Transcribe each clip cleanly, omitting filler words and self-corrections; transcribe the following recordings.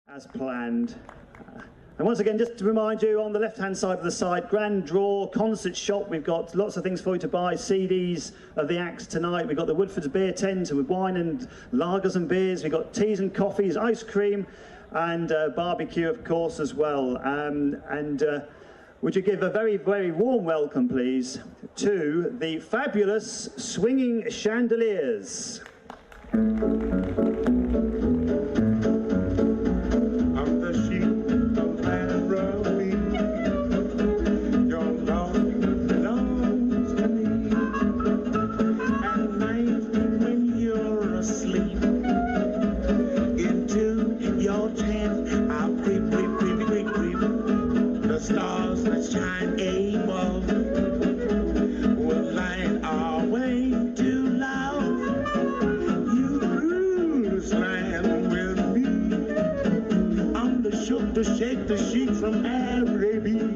as planned. And once again, just to remind you, on the left-hand side of the site, grand draw, concert shop. We've got lots of things for you to buy, CDs of the acts tonight. We've got the Woodford's beer tent with wine and lagers and beers. We've got teas and coffees, ice cream, and barbecue, of course, as well. Would you give a very, very warm welcome, please, to the fabulous Swinging Chandeliers. Stars that shine above will light our way to love. You rule this land with me. I'm the shook to shake the sheep from Arabia.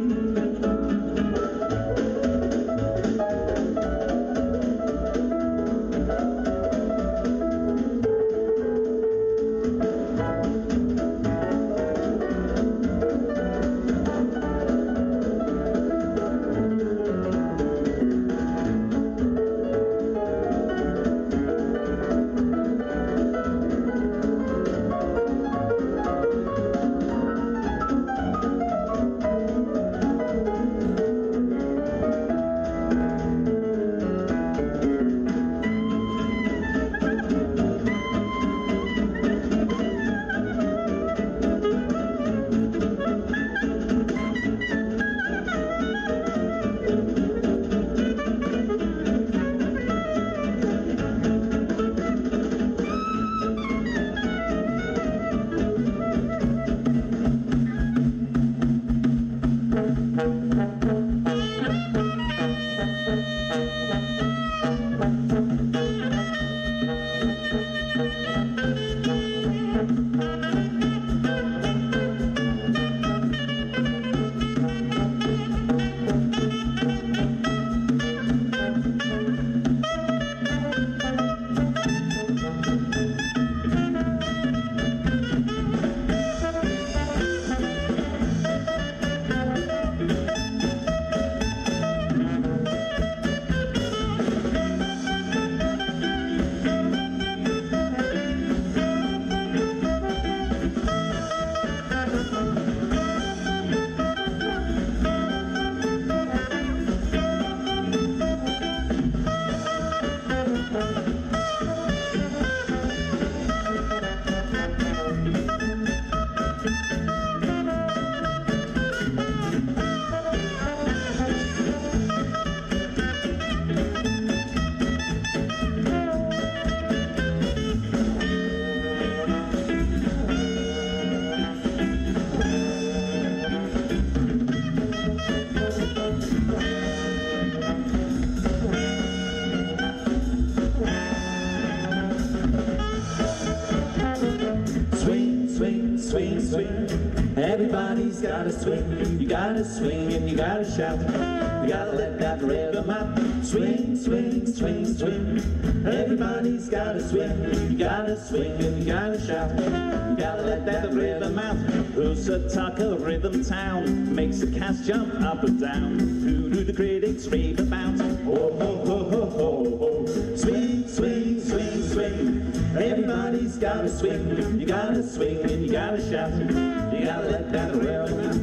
Everybody's gotta swing, you gotta swing and you gotta shout. You gotta let that rhythm out. Swing, swing, swing, swing. Everybody's gotta swing, you gotta swing and you gotta shout. You gotta let that rhythm out. Hoosataka Rhythm Town makes the cats jump up and down. Who do the critics rave about? Oh, ho, ho, ho, ho, ho. Swing, swing, swing, swing. Everybody's gotta swing, you gotta swing and you gotta shout. You gotta let that rhythm out.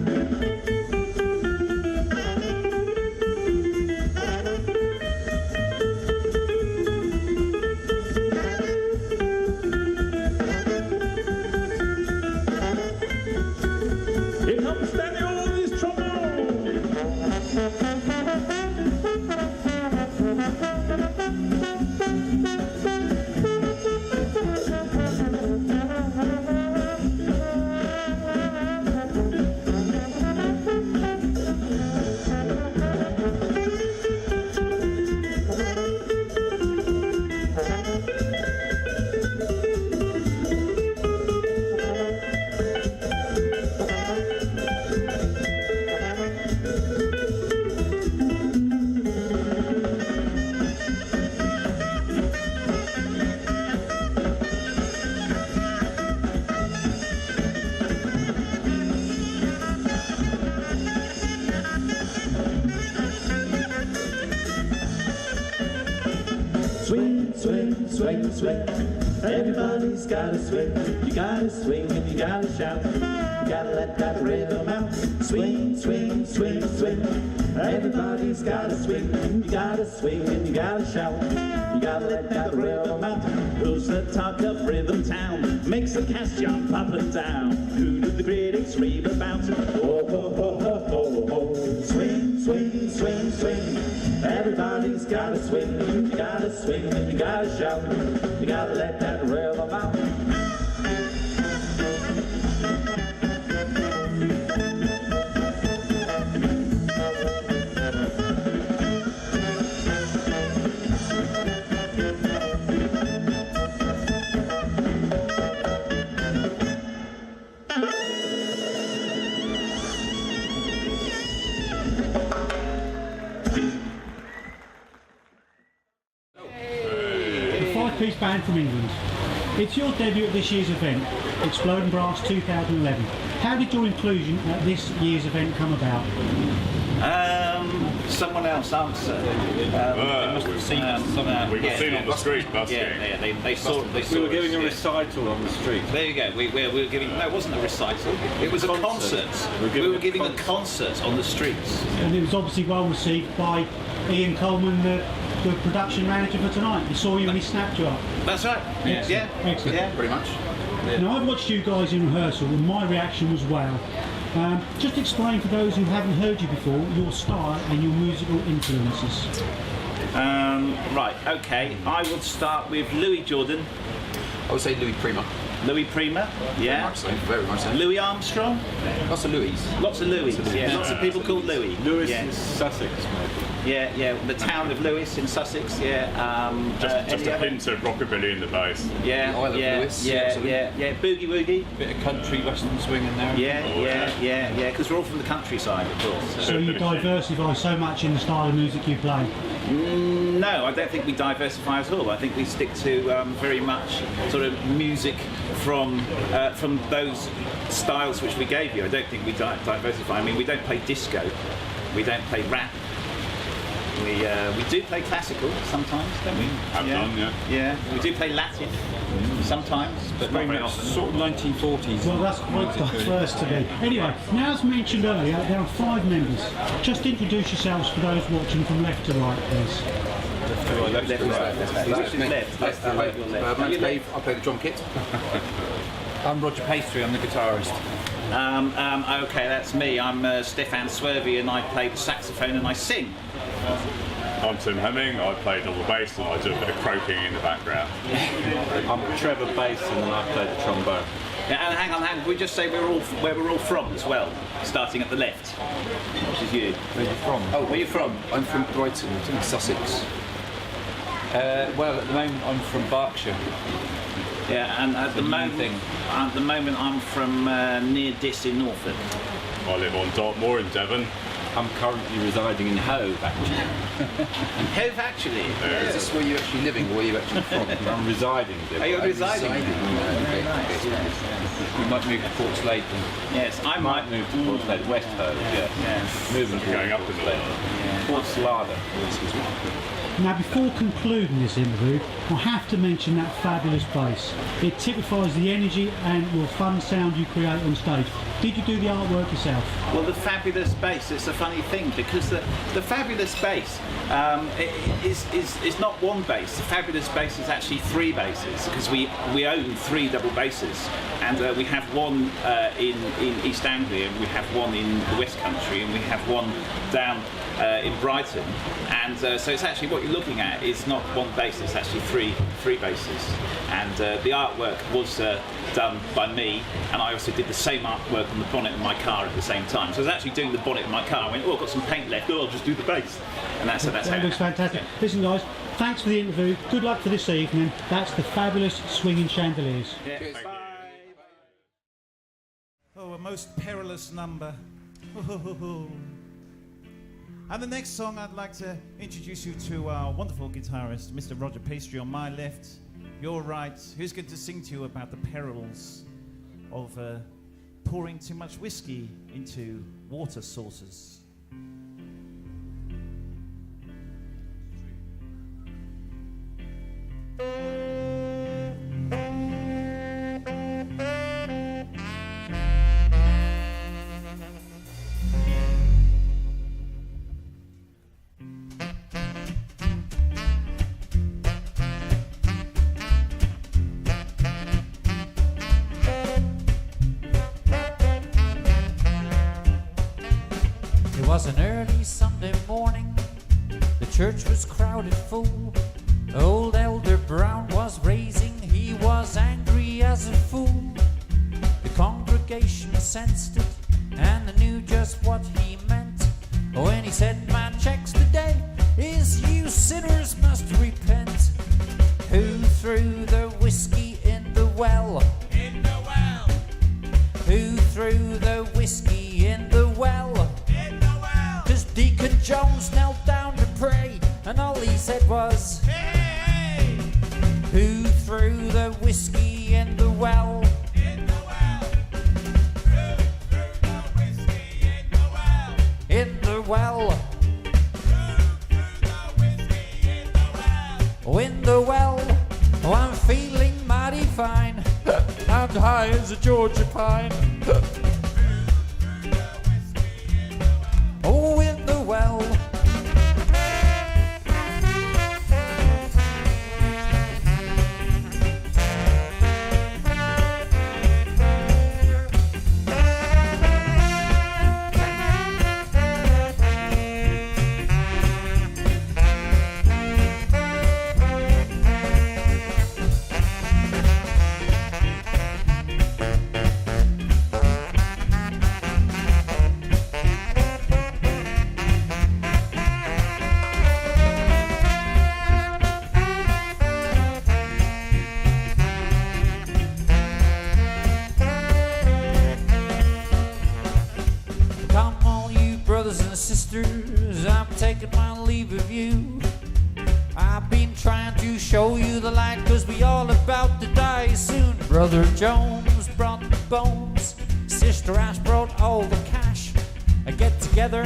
Here comes Danny on his trombone. swing, swing. Everybody's gotta swing. You gotta swing and you gotta shout. You gotta let that rhythm out. Swing, swing, swing, swing. Everybody's gotta swing. You gotta swing and you gotta shout. You gotta let that rhythm out. Who's the talk of Rhythm Town? Makes the cast jump up and down. Who do the critics rave about? Oh, ho, ho, ho, ho, ho. Swing, swing, swing, swing. Everybody's gotta swing. You gotta swing and you gotta shout. You gotta let that rhythm out. Five-piece band from England. It's your debut at this year's event, Exploding Brass 2011. How did your inclusion at this year's event come about? Someone else answer. They must have seen us somehow. We got seen on the street busking. Yeah, they saw We were giving a us, recital on the street. There you go. We were giving. No, it wasn't a recital. It was a concert. We were giving a concert on the streets. And it was obviously well received by Ian Coleman, the production manager for tonight. He saw you and he snapped you up. That's right. Excellent. Excellent. Yeah, pretty much. Now, I've watched you guys in rehearsal and my reaction was wow. Just explain for those who haven't heard you before your style and your musical influences. Right, okay. I would start with Louis Jordan. I would say Louis Prima. Louis Prima, yeah. Very much so, very much so. Louis Armstrong. Lots of Louis. Lots of Louis, yeah. Lots of people called Louis. Lewis yeah. is Sussex, maybe. Yeah. The town of Lewis in Sussex, yeah. Just a hint of rockabilly in the bass. Yeah, Isle of Lewis, yeah. Boogie woogie. Bit of country western swing in there. Yeah. Because we're all from the countryside, of course. So you diversify so much in the style of music you play? No, I don't think we diversify at all. I think we stick to very much sort of music from those styles which we gave you. I don't think we diversify. I mean, we don't play disco, we don't play rap. We do play classical sometimes, don't we? Have done, yeah. Yeah, we do play Latin sometimes, but not very often. Sort of 1940s. Well, that's quite diverse to me. Anyway, now as mentioned earlier, there are 5 members. Just introduce yourselves for those watching from left to right, please. Left to right. My name's Dave, I play the drum kit. I'm Roger Pastry, I'm the guitarist. Okay, that's me. I'm Stefan Swervey and I play the saxophone and I sing. I'm Tim Hemming, I play double bass and I do a bit of croaking in the background. I'm Trevor Bass and I play the trombone. Yeah, and hang on, we just say where we're all from as well, starting at the left, which is you. Where are you from? Oh, where are you from? I'm from Brighton, in Sussex. Well, at the moment I'm from Berkshire. Yeah, and at the moment I'm from near Diss in Norfolk. I live on Dartmoor in Devon. I'm currently residing in Hove, actually. Hove, actually? Is this where you're actually living, or where you're actually from? I'm residing there. Are you residing? We might move to Portslade. Yes, I might move to Portslade, West Hove, yeah. Moving Going up in the Portslade. Portslade. Now, before concluding this interview, I have to mention that fabulous bass. It typifies the energy and your fun sound you create on stage. Did you do the artwork yourself? Well, the fabulous bass, it's a funny thing because the fabulous bass is not one bass. The fabulous bass is actually 3 basses because we own 3 double basses, and we have one in East Anglia, and we have one in the West Country, and we have one down in Brighton, and so it's actually what you're looking at is not one bass, it's actually three basses, and the artwork was done by me, and I also did the same artwork on the bonnet of my car at the same time. So I was actually doing the bonnet of my car. I went, oh, I've got some paint left. Oh, I'll just do the bass, and that's That how. looks fantastic. Yeah. Listen, guys, thanks for the interview. Good luck for this evening. That's the fabulous Swinging Chandeliers. Yeah. Bye. Oh, a most perilous number. And the next song, I'd like to introduce you to our wonderful guitarist, Mr. Roger Pastry on my left, your right, who's going to sing to you about the perils of pouring too much whiskey into water sources. 'Twas an early Sunday morning, the church was crowded full. Old Elder Brown was raising, he was angry as a fool. The congregation sensed it, and they knew just what he meant when he said, "My checks today is you sinners must repent." Who threw the whiskey in the well? In the well. Who threw the whiskey in the well? In the well. 'Cause Deacon Jones knelt down to pray, and all he said was, "Hey, hey." Who threw the whiskey in the well? In the well. Who threw the whiskey in the well? In the well. In the well, oh, I'm feeling mighty fine. I'm high as a Georgia pine. Oh, in the well. I'm taking my leave of you. I've been trying to show you the light, 'cause we all about to die soon. Brother Jones brought the bones, Sister Ash brought all the cash. I get together,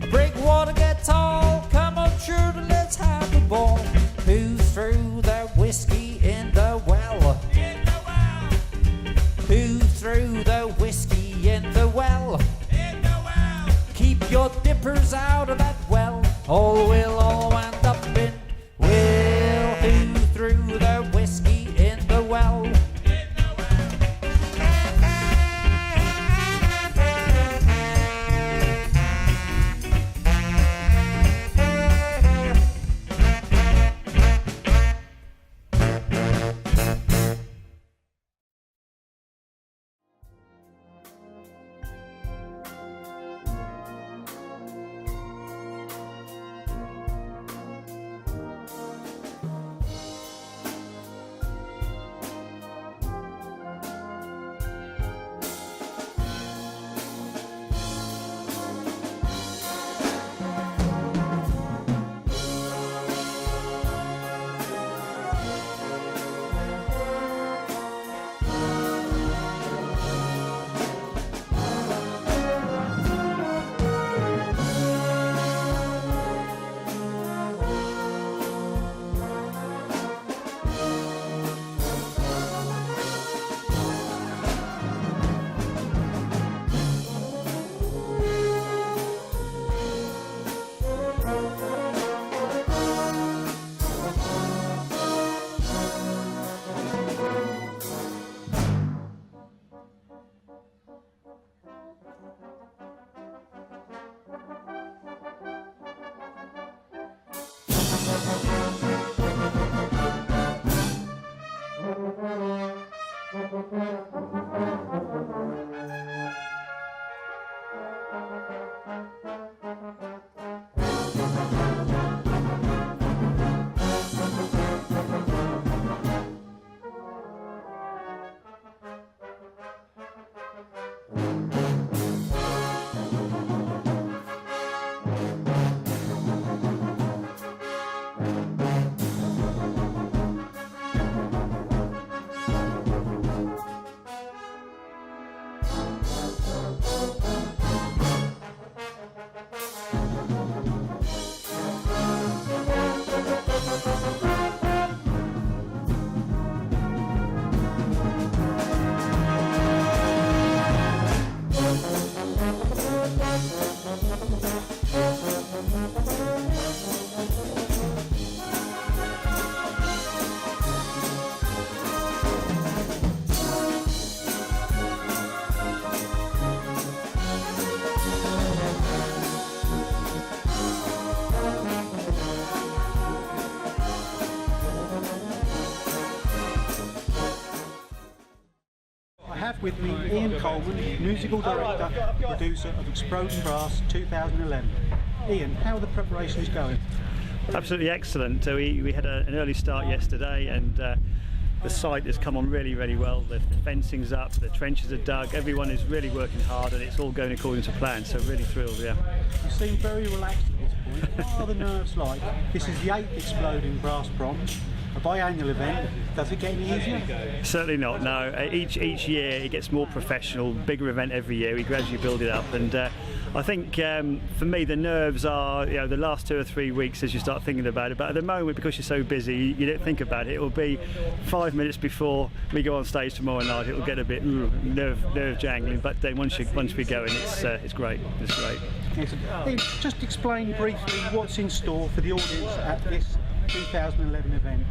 I break water, get tall. Come on, children, let's have a ball. Who threw the whiskey in the well? In the well. Who threw the whiskey in the well? Keep your dippers out of that well, or we'll all wind up in well. Who threw the whiskey in the well? have with me Ian Coleman, musical director, producer of Exploding Brass 2011. Ian, how are the preparations going? Absolutely excellent. We had an early start yesterday, and the site has come on really, really well. The fencing's up, the trenches are dug, everyone is really working hard, and it's all going according to plan, so really thrilled, yeah. You seem very relaxed at this point. What are the nerves like? This is the 8th Exploding Brass Proms, a biannual event. Does it get any easier? Certainly not, no. Each year it gets more professional, bigger event every year, we gradually build it up, and I think for me the nerves are, you know, the last 2 or 3 weeks as you start thinking about it, but at the moment, because you're so busy, you don't think about it. It will be 5 minutes before we go on stage tomorrow night, it will get a bit nerve jangling, but then once we go in, it's great. It's great. Ian, just explain briefly what's in store for the audience at this 2011 event.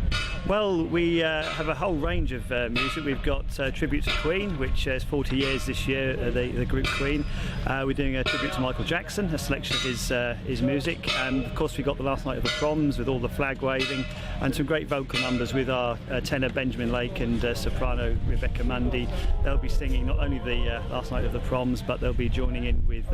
Well, we have a whole range of music. We've got tribute to Queen, which is 40 years this year, the group Queen. We're doing a tribute to Michael Jackson, a selection of his music, and of course we got the last night of the proms with all the flag waving and some great vocal numbers with our tenor Benjamin Lake and soprano Rebecca Mundy. They'll be singing not only the last night of the proms, but they'll be joining in with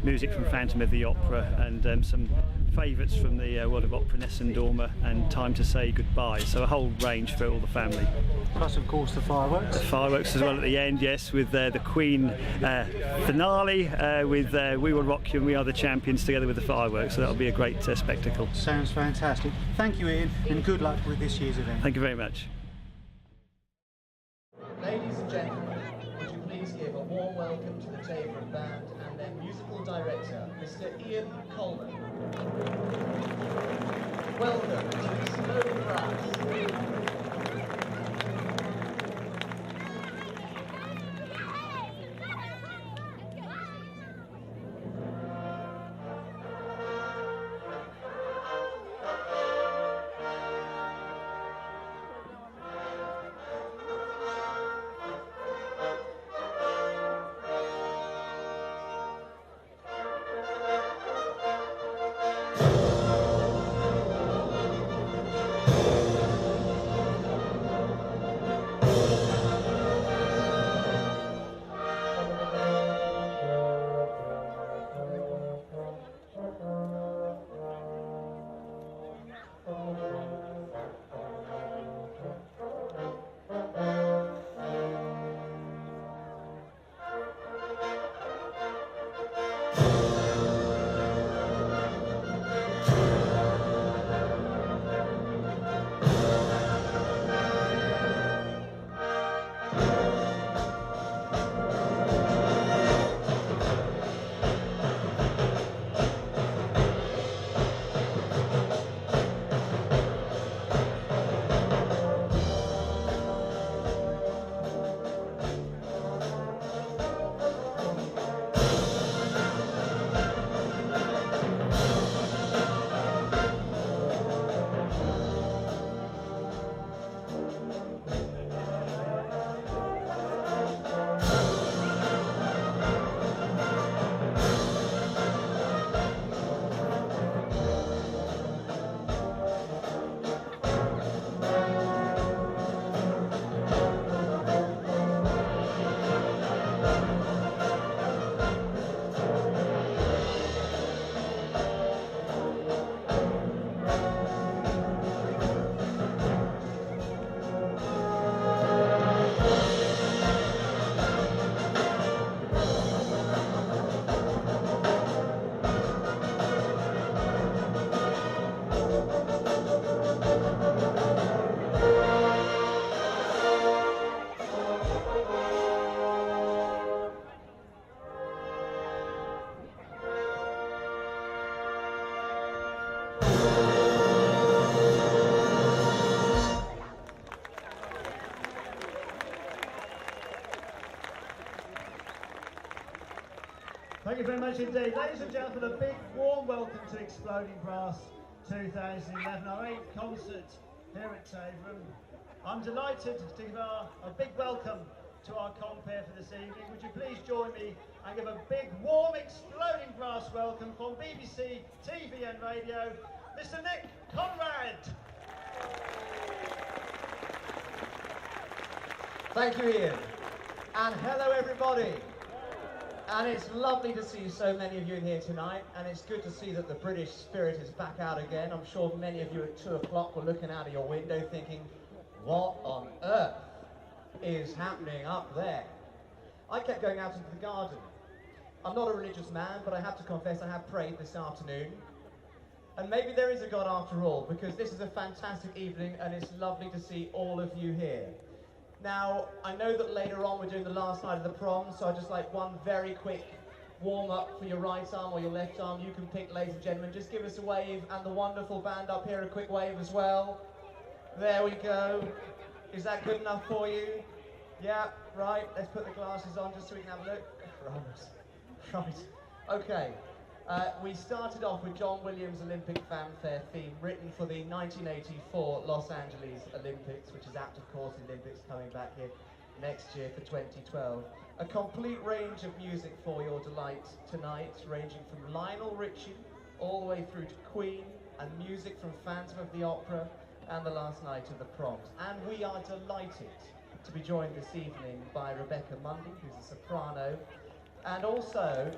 music from Phantom of the Opera and some favourites from the world of opera, Nessun Dorma and Time to Say Goodbye. So a whole range for all the family. Plus, of course, the fireworks. The fireworks as well at the end, yes, with the Queen finale with We Will Rock You and We Are the Champions together with the fireworks. So that'll be a great spectacle. Sounds fantastic. Thank you, Ian, and good luck with this year's event. Thank you very much. Ladies and gentlemen, would you please give a warm welcome to the Taverham Band and their musical director, Mr. Ian Coleman. Welcome to Exploding Brass. Thank you very much indeed. Ladies and gentlemen, a big warm welcome to Exploding Brass 2011, our 8th concert here at Taverham. I'm delighted to give a big welcome to our compere for this evening. Would you please join me and give a big warm Exploding Brass welcome from BBC TV and Radio, Mr. Nick Conrad. Thank you, Ian. And hello everybody. And it's lovely to see so many of you in here tonight, and it's good to see that the British spirit is back out again. I'm sure many of you at 2 o'clock were looking out of your window thinking, what on earth is happening up there? I kept going out into the garden. I'm not a religious man, but I have to confess I have prayed this afternoon. And maybe there is a God after all, because this is a fantastic evening and it's lovely to see all of you here. Now, I know that later on we're doing the last night of the prom, so I'd just like one very quick warm-up for your right arm or your left arm. You can pick, ladies and gentlemen. Just give us a wave, and the wonderful band up here a quick wave as well. There we go. Is that good enough for you? Yeah, right. Let's put the glasses on just so we can have a look. Right. Okay. We started off with John Williams' Olympic Fanfare theme, written for the 1984 Los Angeles Olympics, which is apt, of course, the Olympics coming back here next year for 2012. A complete range of music for your delight tonight, ranging from Lionel Richie all the way through to Queen, and music from Phantom of the Opera and The Last Night of the Proms. And we are delighted to be joined this evening by Rebecca Mundy, who's a soprano, and also,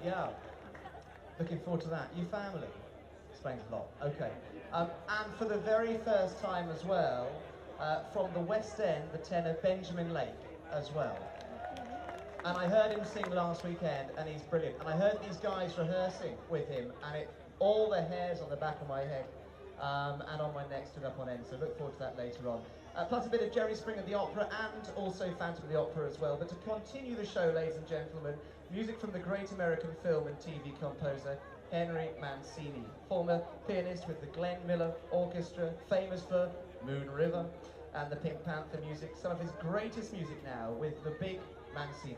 looking forward to that. You family? Explains a lot. Okay. And for the very first time as well, from the West End, the tenor Benjamin Lake as well. And I heard him sing last weekend, and he's brilliant. And I heard these guys rehearsing with him, and all the hairs on the back of my head and on my neck stood up on end. So look forward to that later on. Plus a bit of Jerry Springer the Opera, and also Phantom of the Opera as well. But to continue the show, ladies and gentlemen, music from the great American film and TV composer Henry Mancini, former pianist with the Glenn Miller Orchestra, famous for Moon River and the Pink Panther music. Some of his greatest music now with the big Mancini.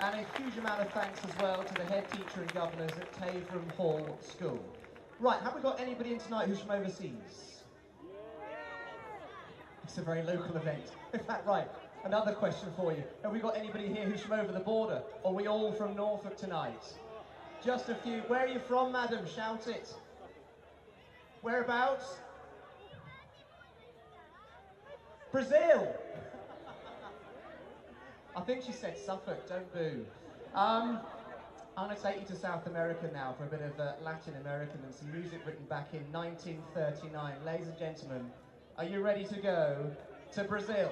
And a huge amount of thanks as well to the head teacher and governors at Taverham Hall School. Right, have we got anybody in tonight who's from overseas? It's a very local event. In fact, right, another question for you. Have we got anybody here who's from over the border? Or are we all from Norfolk tonight? Just a few. Where are you from, madam? Shout it. Whereabouts? Brazil! I think she said Suffolk, don't boo. I'm going to take you to South America now for a bit of Latin American and some music written back in 1939. Ladies and gentlemen, are you ready to go to Brazil?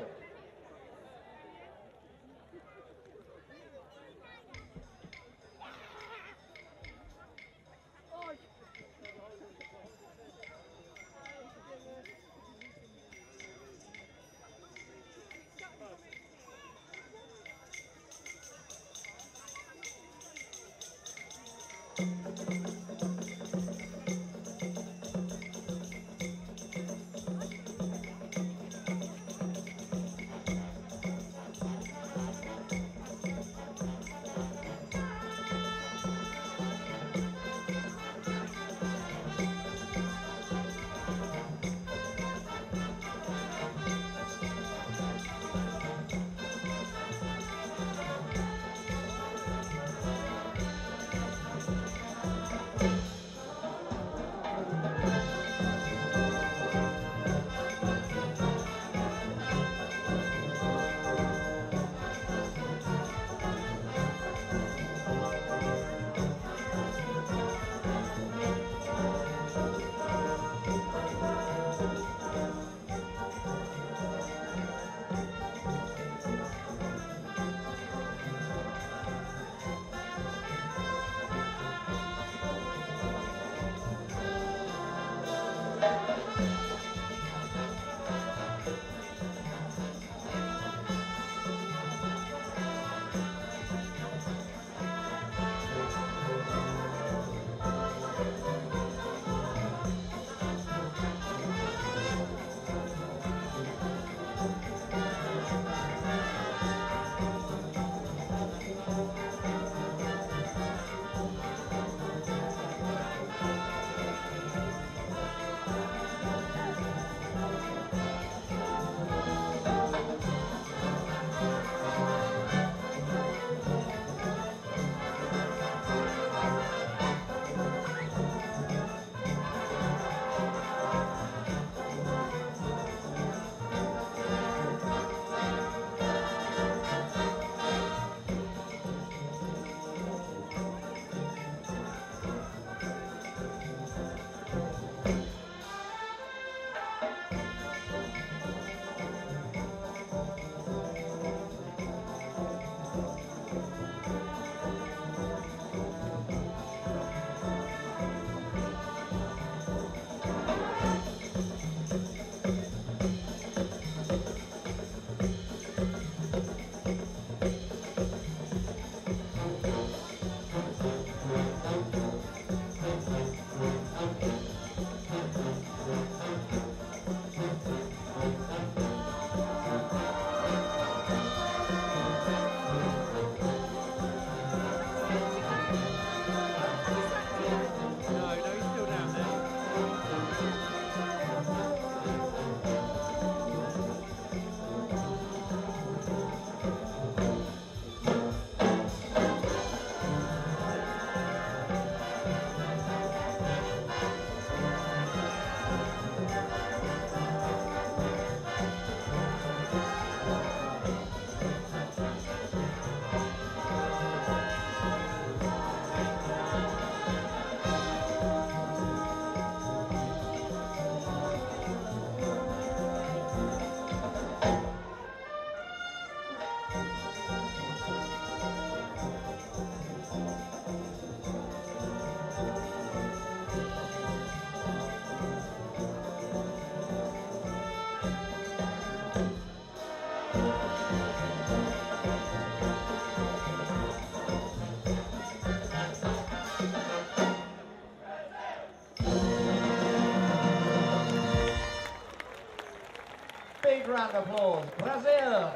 Big round of applause. Brazil!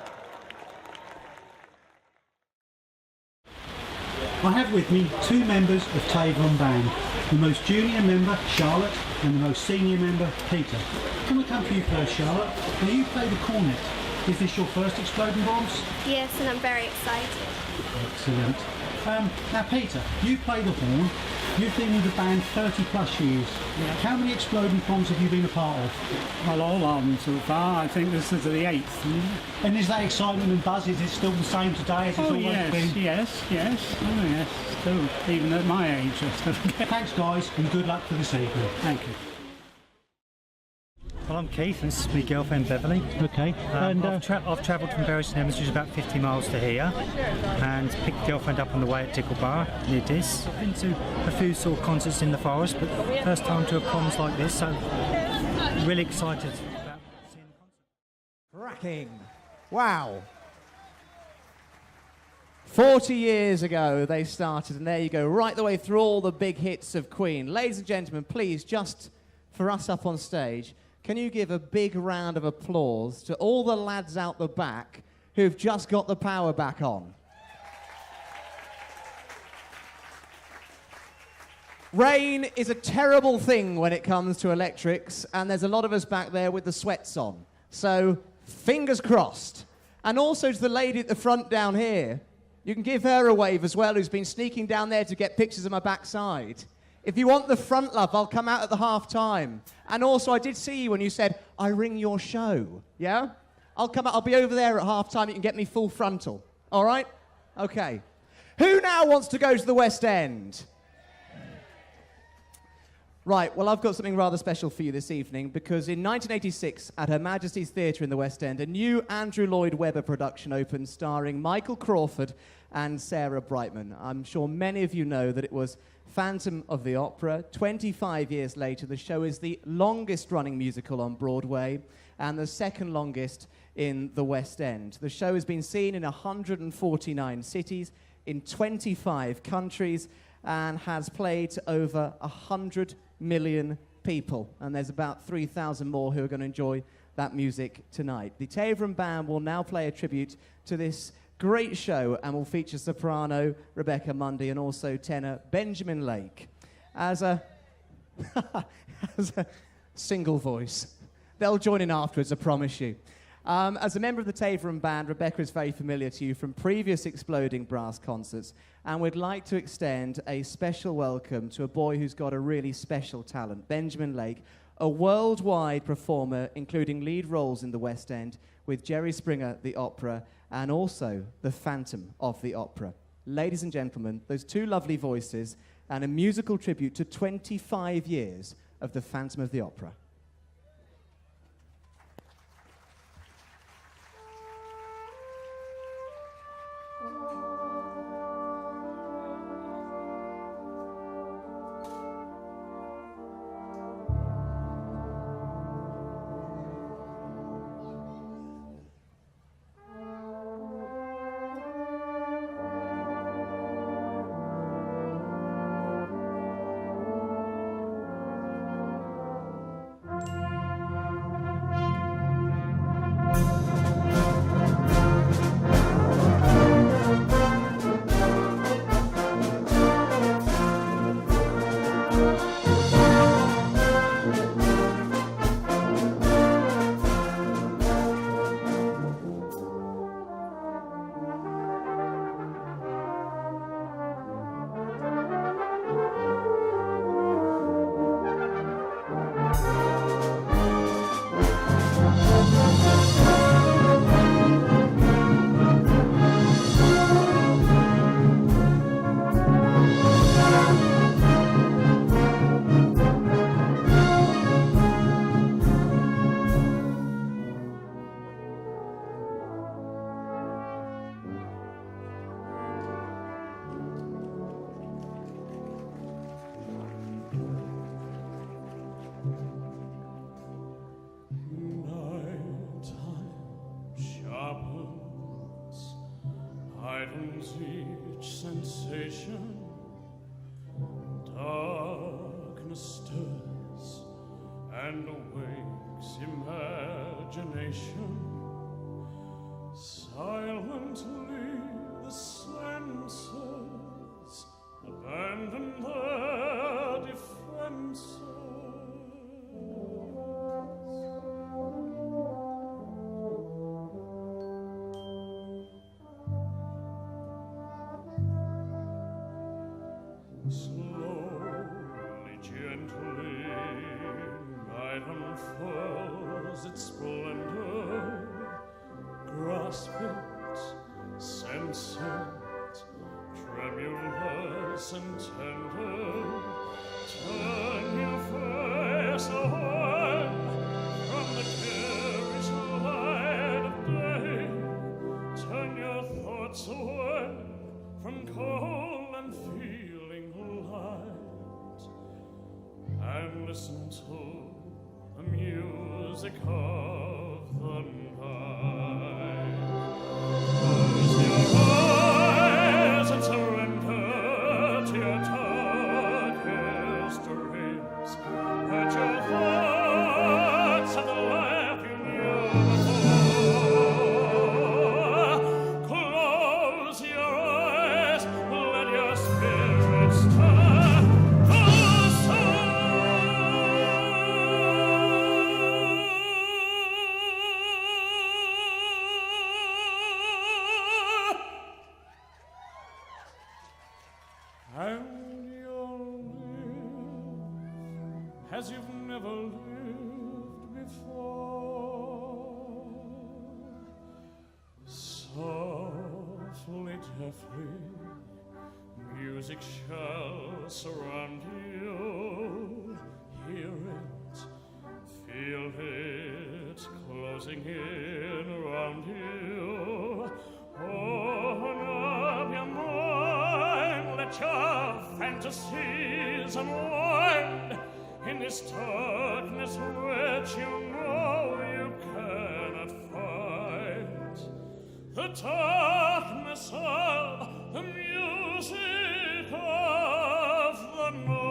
I have with me two members of Taverham Band, the most junior member, Charlotte, and the most senior member, Peter. Can we come to you first, Charlotte? Now you play the cornet. Is this your first Exploding Bombs? Yes, and I'm very excited. Excellent. Now Peter, you play the horn. You've been with the band 30 plus years. Yeah. How many Exploding Bombs have you been a part of? Well, all of them so far. I think this is the 8th. And is that excitement and buzz, is it still the same today as it's always been? Yes. Oh, yes, still, even at my age. Thanks guys, and good luck for this evening. Thank you. Well, I'm Keith, and this is my girlfriend Beverly. Okay. I've travelled from Bury-St Edmunds, which is about 50 miles to here, and picked the girlfriend up on the way at Tickle Bar near Diss. I've been to a few sort of concerts in the forest, but first time to a proms like this, so really excited about seeing the concert. Cracking. Wow. 40 years ago they started, and there you go, right the way through all the big hits of Queen. Ladies and gentlemen, please, just for us up on stage, can you give a big round of applause to all the lads out the back who've just got the power back on? Rain is a terrible thing when it comes to electrics, and there's a lot of us back there with the sweats on. So, fingers crossed. And also to the lady at the front down here, you can give her a wave as well, who's been sneaking down there to get pictures of my backside. If you want the front, love, I'll come out at the half-time. And also, I did see you when you said, I ring your show, yeah? I'll come out, I'll be over there at half-time, you can get me full frontal, all right? Okay. Who now wants to go to the West End? Right, well, I've got something rather special for you this evening, because in 1986, at Her Majesty's Theatre in the West End, a new Andrew Lloyd Webber production opened starring Michael Crawford and Sarah Brightman. I'm sure many of you know that it was Phantom of the Opera. 25 years later, the show is the longest-running musical on Broadway and the second longest in the West End. The show has been seen in 149 cities, in 25 countries, and has played to over 100 million people. And there's about 3,000 more who are going to enjoy that music tonight. The Taverham Band will now play a tribute to this great show and will feature soprano Rebecca Mundy and also tenor Benjamin Lake as a single voice. They'll join in afterwards, I promise you. As a member of the Taverham Band, Rebecca is very familiar to you from previous Exploding Brass concerts, and we'd like to extend a special welcome to a boy who's got a really special talent, Benjamin Lake, a worldwide performer including lead roles in the West End with Jerry Springer, the opera, and also the Phantom of the Opera. Ladies and gentlemen, those two lovely voices and a musical tribute to 25 years of the Phantom of the Opera. Each sensation, darkness stirs and awakes imagination. Silently the senses thoughts away from cold and feeling light, and listen to the music of the night. Close your eyes and surrender to your darkest dreams. Let your thoughts of the life you knew before. Close your eyes, let your spirits turn to and you'll live as you've never lived before. Softly, deftly, music shall surround you. Hear it, feel it closing in around you. Open up your mind, let your fantasies unwind in this darkness which you know you cannot fight. The darkness of the music of the night.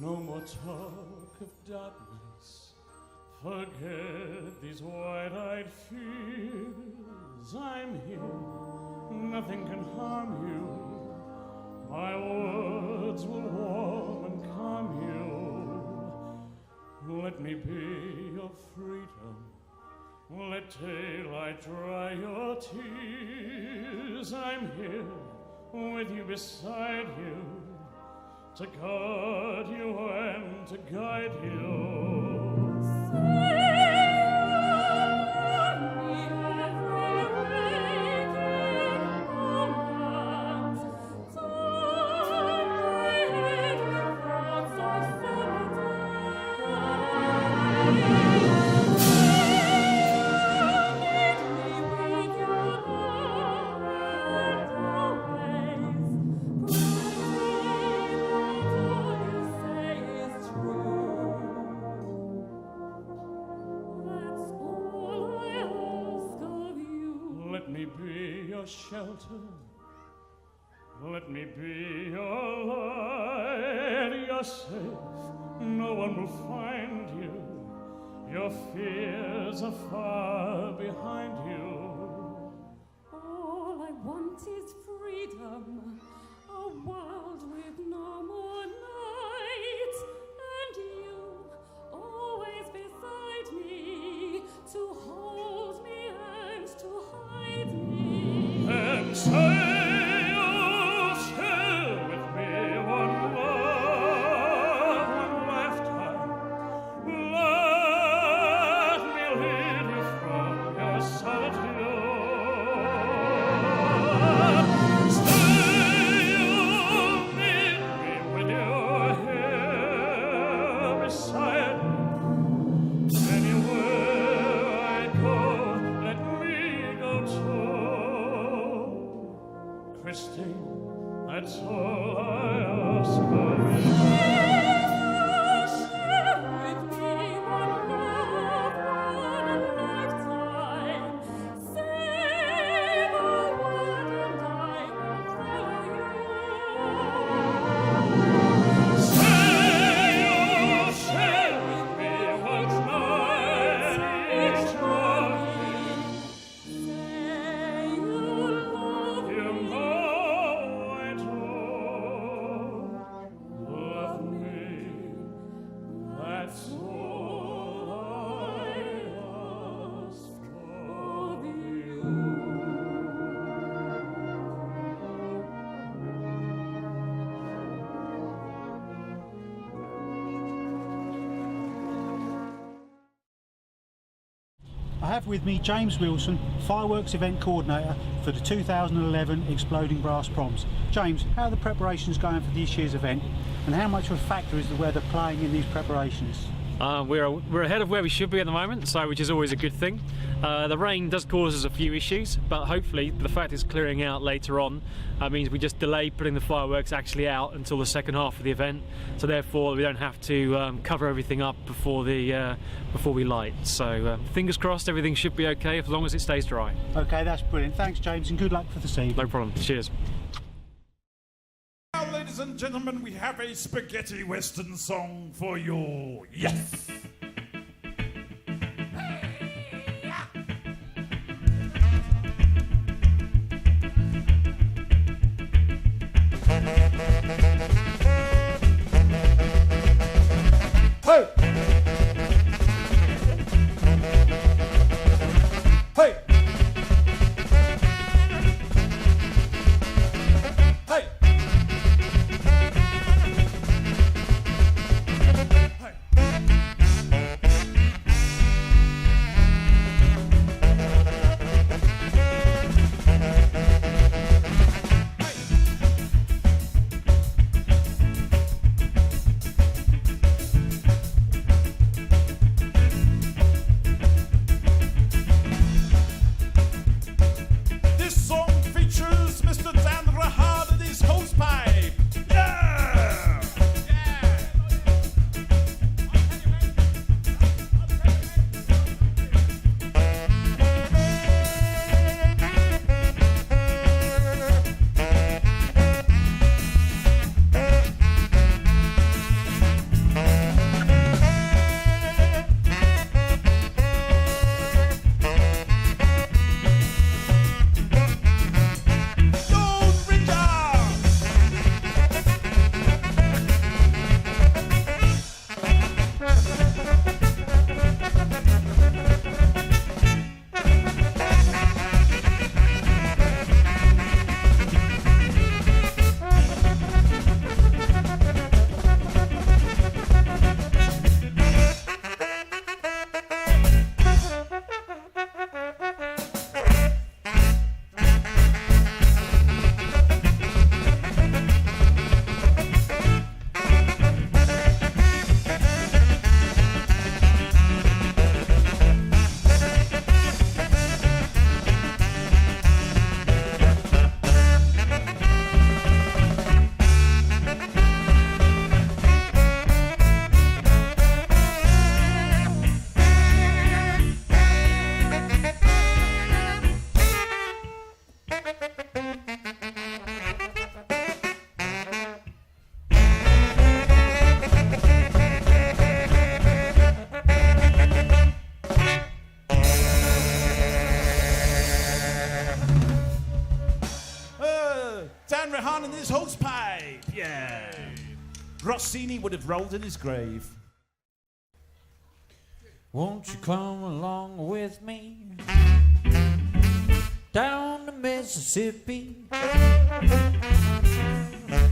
No more talk of darkness. Forget these wide-eyed fears. I'm here. Nothing can harm you. My words will warm and calm you. Let me be your freedom. Let daylight dry your tears. I'm here with you, beside you, to guard you and to guide you. Shelter, let me be your light. You're safe, no one will find you. Your fears are far behind you. All I want is freedom, a world with no more night, and you always beside me to hold me and to hide me. And say you'll share with me one love, one lifetime. Let me lead you from your solitude. Say you'll meet me when you're here beside me. Anywhere I go, let me go too. Christine, that's all I ask of you. Share with me one love, one lifetime. Say the word and I will follow you. Say you'll share with me one night each morning. Say you love me. You know I do love me. That's all I ask of you. I have with me James Wilson, fireworks event coordinator for the 2011 Exploding Brass Proms. James, how are the preparations going for this year's event, and how much of a factor is the weather playing in these preparations? We're ahead of where we should be at the moment, so which is always a good thing. The rain does cause us a few issues, but hopefully the fact it's clearing out later on means we just delay putting the fireworks actually out until the second half of the event, so therefore we don't have to cover everything up before we light. So fingers crossed, everything should be okay as long as it stays dry. Okay, that's brilliant. Thanks, James, and good luck for the evening. No problem. Cheers. Now, ladies and gentlemen, we have a spaghetti western song for you. Yes! Hey! Hey! Hey! Taverham and his hosepipe. Yeah. Rossini would have rolled in his grave. Won't you come along with me down the Mississippi?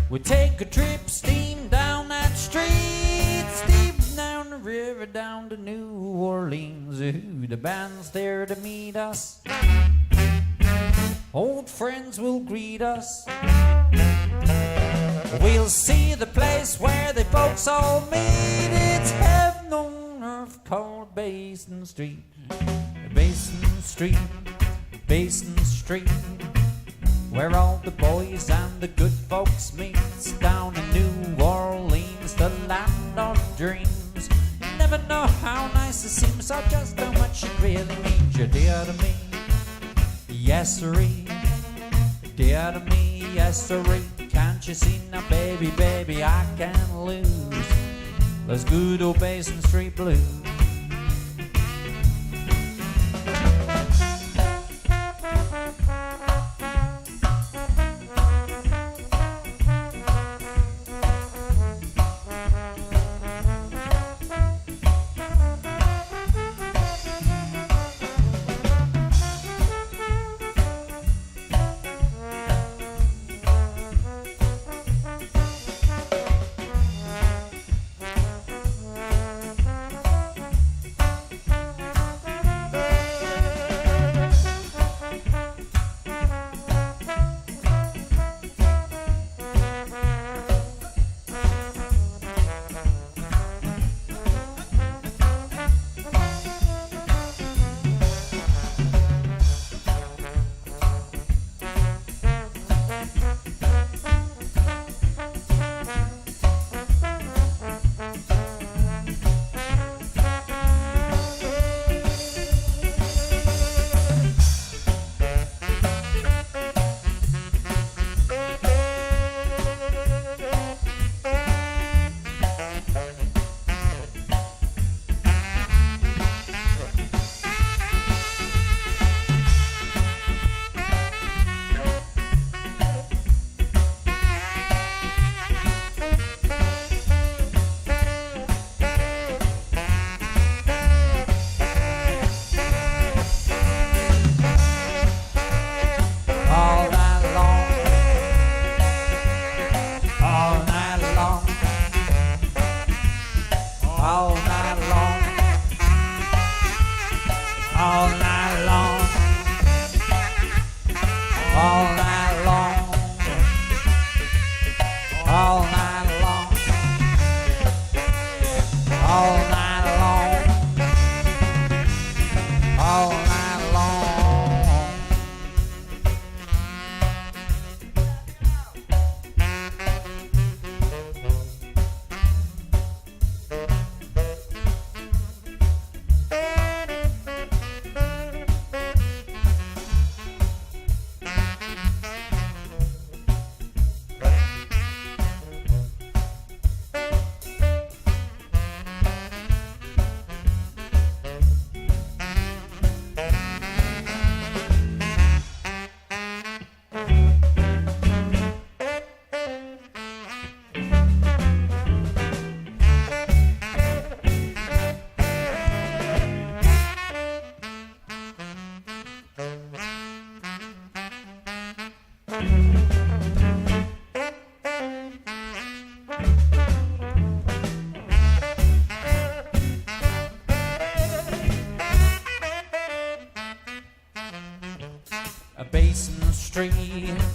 We take a trip steam down that street, steam down the river down to New Orleans. Ooh, the band's there to meet us. Old friends will greet us. We'll see the place where the folks all meet. It's heaven on earth called Basin Street. Basin Street, Basin Street, where all the boys and the good folks meet. It's down in New Orleans, the land of dreams. You never know how nice it seems, or just how much it really means. You're dear to me, yes sirree, dear to me, yes sirree. Can't you see now, baby, baby, I can't lose those good old Basin Street blues.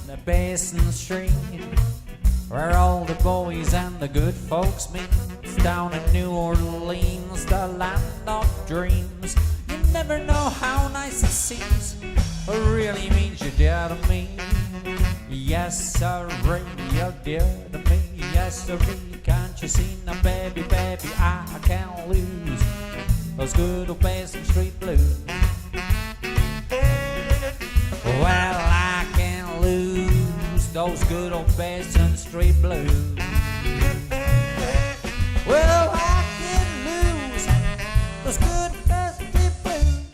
The Basin Street, where all the boys and the good folks meet. It's down in New Orleans, the land of dreams. You never know how nice it seems, it really means you're dear to me. Yes, sirree, you're dear to me. Yes, sirree, can't you see now, baby, baby, I can't lose those good old Basin Street blues. Well, I can't lose those good old Basin Street blues. Well, I can't lose those good Basin Street blues.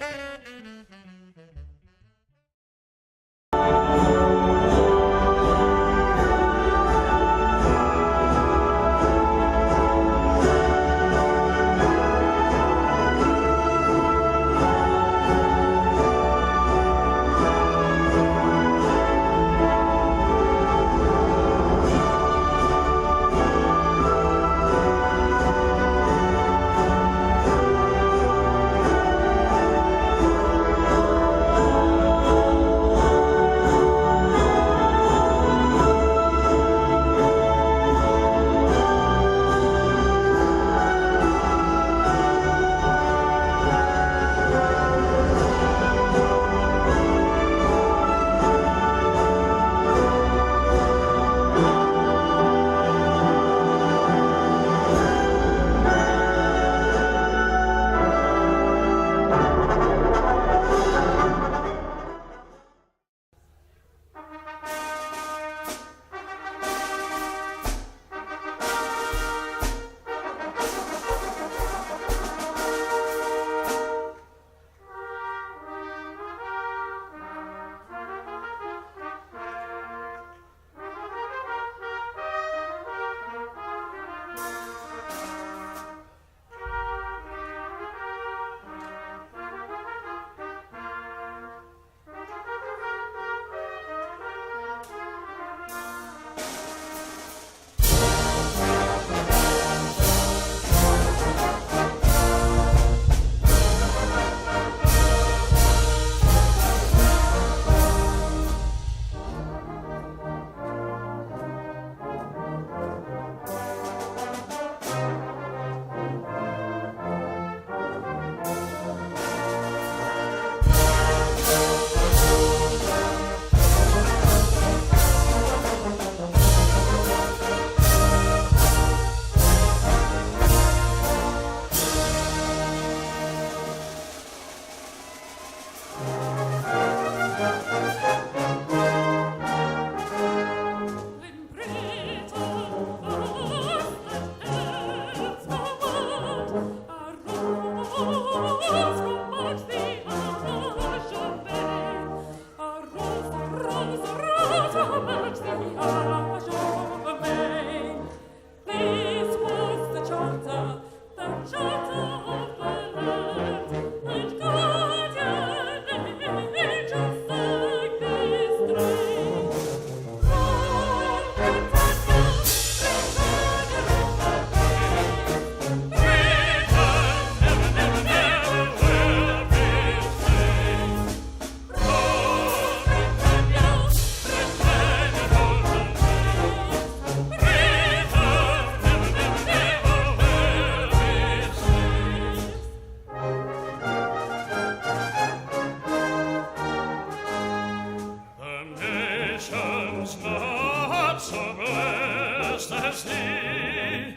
nations not so blessed as thee.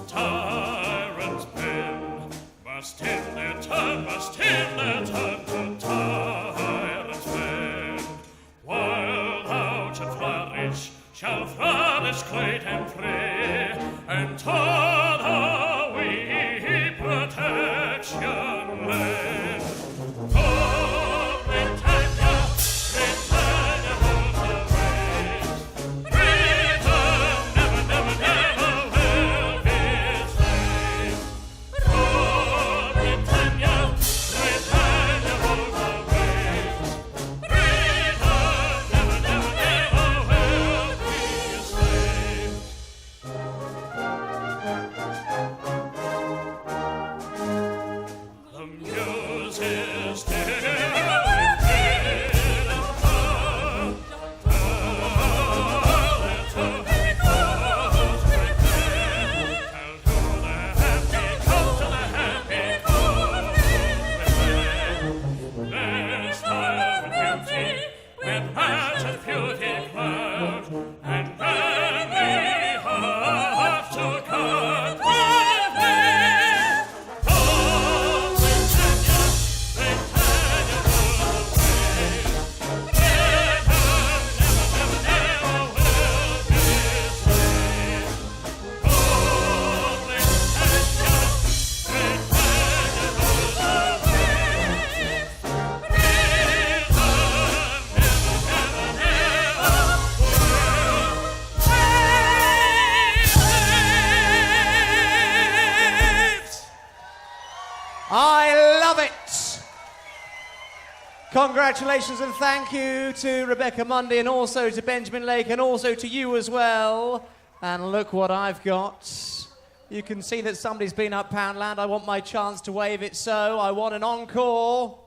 Tyrants bend, must in their turn to tyrants bend, while thou shalt flourish great and free, and to the weak protection lend. Oh, Britannia, Britannia rules the waves. Britain never, never, never will be slaves. Oh, Britannia, Britannia rules the waves. Britain never, never, never will be slaves. The muse is dead. I love it! Congratulations and thank you to Rebecca Mundy and also to Benjamin Lake and also to you as well. And look what I've got. You can see that somebody's been up Poundland. I want my chance to wave it so. I want an encore.